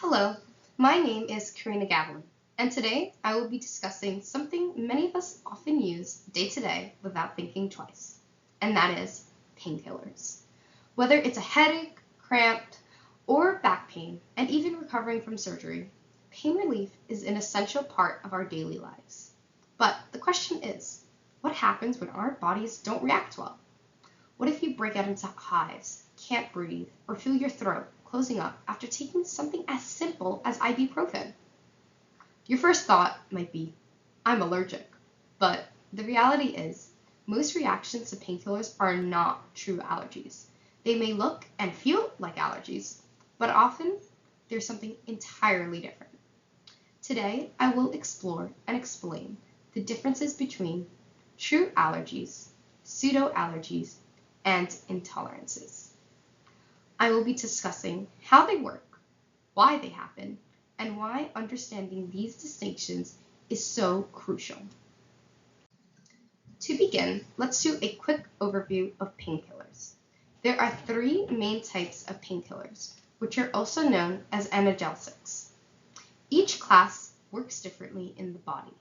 Hello, my name is Carina Gavilan, and today I will be discussing something many of us often use day to day without thinking twice, and that is painkillers. Whether it's a headache, cramp, or back pain, and even recovering from surgery, pain relief is an essential part of our daily lives. But the question is, what happens when our bodies don't react well? What if you break out into hives, can't breathe, or feel your throat closing up after taking something as simple as ibuprofen? Your first thought might be, I'm allergic. But the reality is, most reactions to painkillers are not true allergies. They may look and feel like allergies, but often there's something entirely different. Today, I will explore and explain the differences between true allergies, pseudo-allergies, and intolerances. I will be discussing how they work, why they happen, and why understanding these distinctions is so crucial. To begin, let's do a quick overview of painkillers. There are three main types of painkillers, which are also known as analgesics. Each class works differently in the body.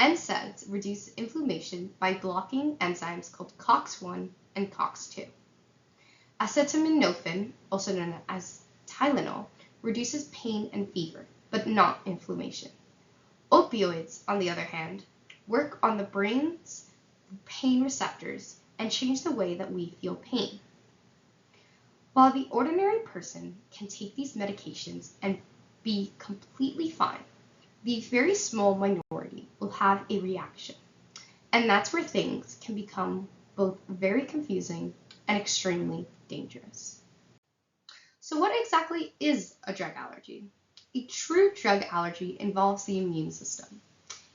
NSAIDs reduce inflammation by blocking enzymes called COX-1 and COX-2. Acetaminophen, also known as Tylenol, reduces pain and fever, but not inflammation. Opioids, on the other hand, work on the brain's pain receptors and change the way that we feel pain. While the ordinary person can take these medications and be completely fine, the very small minority will have a reaction. And that's where things can become both very confusing and extremely dangerous. So what exactly is a drug allergy? A true drug allergy involves the immune system.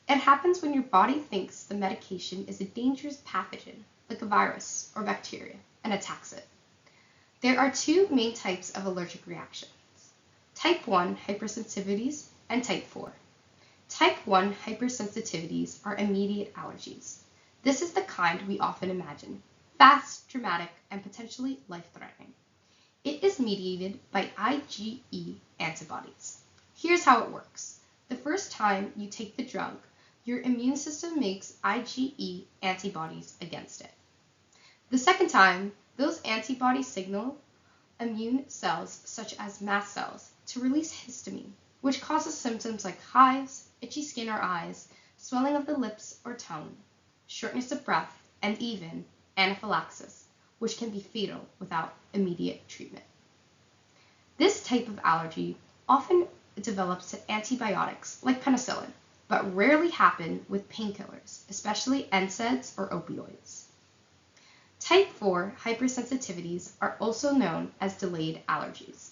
It happens when your body thinks the medication is a dangerous pathogen, like a virus or bacteria, and attacks it. There are two main types of allergic reactions: type 1 hypersensitivities and type 4. Type 1 hypersensitivities are immediate allergies. This is the kind we often imagine: fast, dramatic, and potentially life-threatening. It is mediated by IgE antibodies. Here's how it works. The first time you take the drug, your immune system makes IgE antibodies against it. The second time, those antibodies signal immune cells such as mast cells to release histamine, which causes symptoms like hives, itchy skin or eyes, swelling of the lips or tongue, shortness of breath, and even anaphylaxis, which can be fatal without immediate treatment. This type of allergy often develops to antibiotics like penicillin, but rarely happen with painkillers, especially NSAIDs or opioids. Type 4 hypersensitivities are also known as delayed allergies.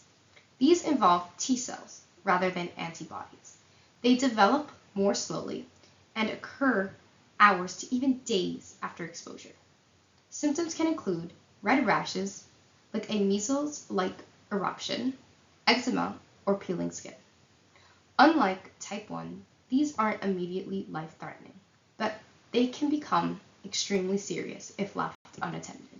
These involve T cells rather than antibodies. They develop more slowly and occur hours to even days after exposure. Symptoms can include red rashes, like a measles-like eruption, eczema, or peeling skin. Unlike type 1, these aren't immediately life-threatening, but they can become extremely serious if left unattended.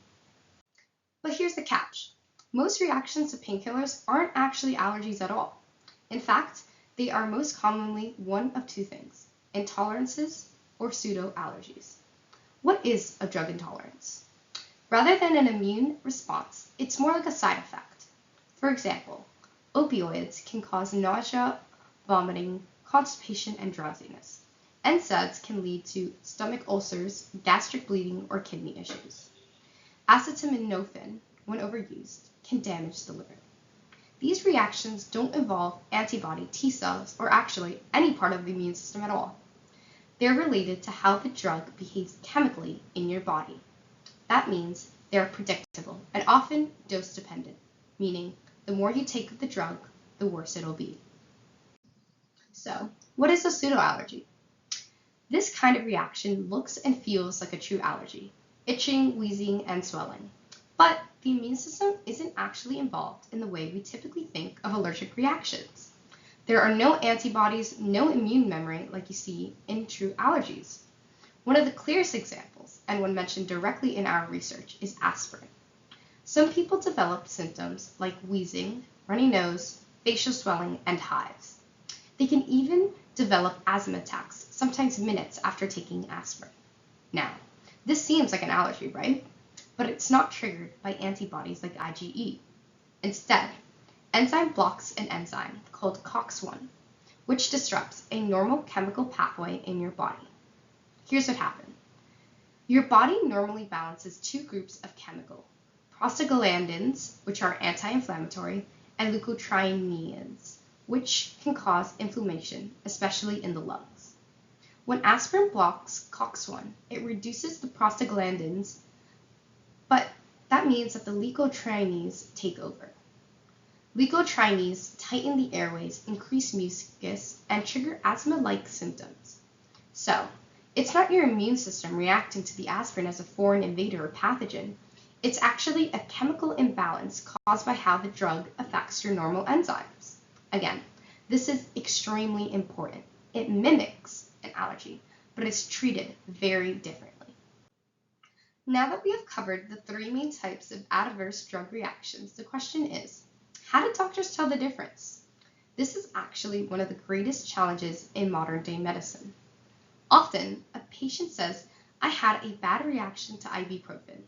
But here's the catch. Most reactions to painkillers aren't actually allergies at all. In fact, they are most commonly one of two things: intolerances or pseudo-allergies. What is a drug intolerance? Rather than an immune response, it's more like a side effect. For example, opioids can cause nausea, vomiting, constipation, and drowsiness. NSAIDs can lead to stomach ulcers, gastric bleeding, or kidney issues. Acetaminophen, when overused, can damage the liver. These reactions don't involve antibody T cells or actually any part of the immune system at all. They're related to how the drug behaves chemically in your body. That means they're predictable and often dose-dependent, meaning the more you take of the drug, the worse it'll be. So, what is a pseudoallergy? This kind of reaction looks and feels like a true allergy: itching, wheezing, and swelling. But the immune system isn't actually involved in the way we typically think of allergic reactions. There are no antibodies, no immune memory like you see in true allergies. One of the clearest examples, and one mentioned directly in our research, is aspirin. Some people develop symptoms like wheezing, runny nose, facial swelling, and hives. They can even develop asthma attacks, sometimes minutes after taking aspirin. Now, this seems like an allergy, right? But it's not triggered by antibodies like IgE. Instead, enzyme blocks an enzyme called COX-1, which disrupts a normal chemical pathway in your body. Here's what happened. Your body normally balances two groups of chemical, prostaglandins, which are anti-inflammatory, and leukotrienes, which can cause inflammation, especially in the lungs. When aspirin blocks COX-1, it reduces the prostaglandins, but that means that the leukotrienes take over. Leukotrienes tighten the airways, increase mucus, and trigger asthma-like symptoms. So, it's not your immune system reacting to the aspirin as a foreign invader or pathogen. It's actually a chemical imbalance caused by how the drug affects your normal enzymes. Again, this is extremely important. It mimics an allergy, but it's treated very differently. Now that we have covered the three main types of adverse drug reactions, the question is, how do doctors tell the difference? This is actually one of the greatest challenges in modern-day medicine. Often, a patient says, I had a bad reaction to ibuprofen,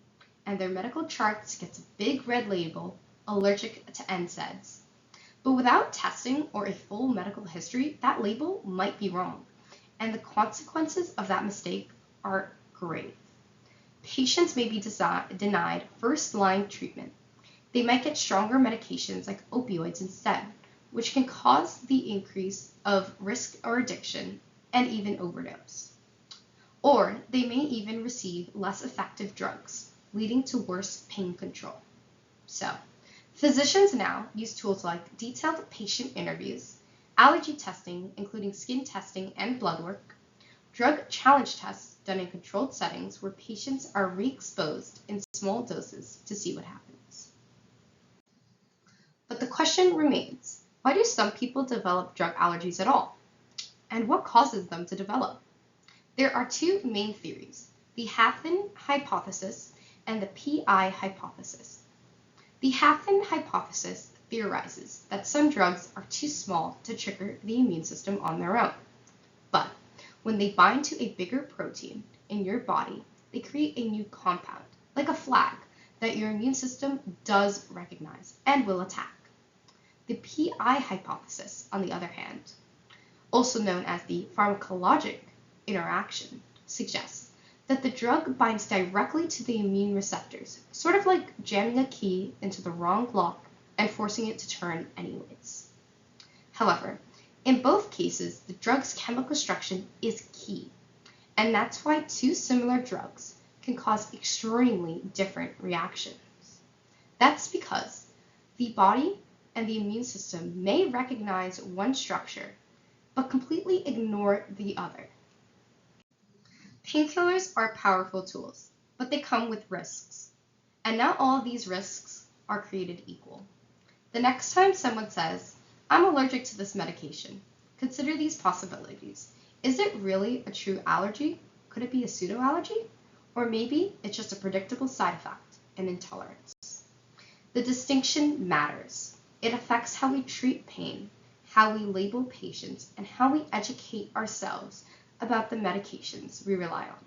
and their medical charts gets a big red label, allergic to NSAIDs. But without testing or a full medical history, that label might be wrong, and the consequences of that mistake are grave. Patients may be denied first-line treatment. They might get stronger medications like opioids instead, which can cause the increase of risk or addiction and even overdose. Or they may even receive less effective drugs, leading to worse pain control. So, physicians now use tools like detailed patient interviews, allergy testing, including skin testing and blood work, drug challenge tests done in controlled settings where patients are re-exposed in small doses to see what happens. But the question remains, why do some people develop drug allergies at all? And what causes them to develop? There are two main theories, the Hadeer hypothesis and the PI hypothesis. The Hadeer hypothesis theorizes that some drugs are too small to trigger the immune system on their own. But when they bind to a bigger protein in your body, they create a new compound, like a flag, that your immune system does recognize and will attack. The PI hypothesis, on the other hand, also known as the pharmacologic interaction, suggests that the drug binds directly to the immune receptors, sort of like jamming a key into the wrong lock and forcing it to turn anyways. However, in both cases, the drug's chemical structure is key, and that's why two similar drugs can cause extremely different reactions. That's because the body and the immune system may recognize one structure, but completely ignore the other. Painkillers are powerful tools, but they come with risks. And not all of these risks are created equal. The next time someone says, I'm allergic to this medication, consider these possibilities. Is it really a true allergy? Could it be a pseudo-allergy? Or maybe it's just a predictable side effect, an intolerance. The distinction matters. It affects how we treat pain, how we label patients, and how we educate ourselves about the medications we rely on.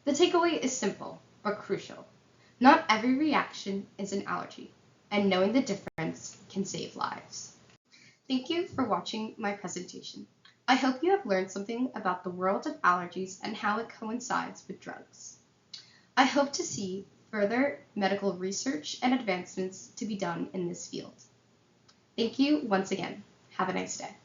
The takeaway is simple, but crucial. Not every reaction is an allergy, and knowing the difference can save lives. Thank you for watching my presentation. I hope you have learned something about the world of allergies and how it coincides with drugs. I hope to see further medical research and advancements to be done in this field. Thank you once again. Have a nice day.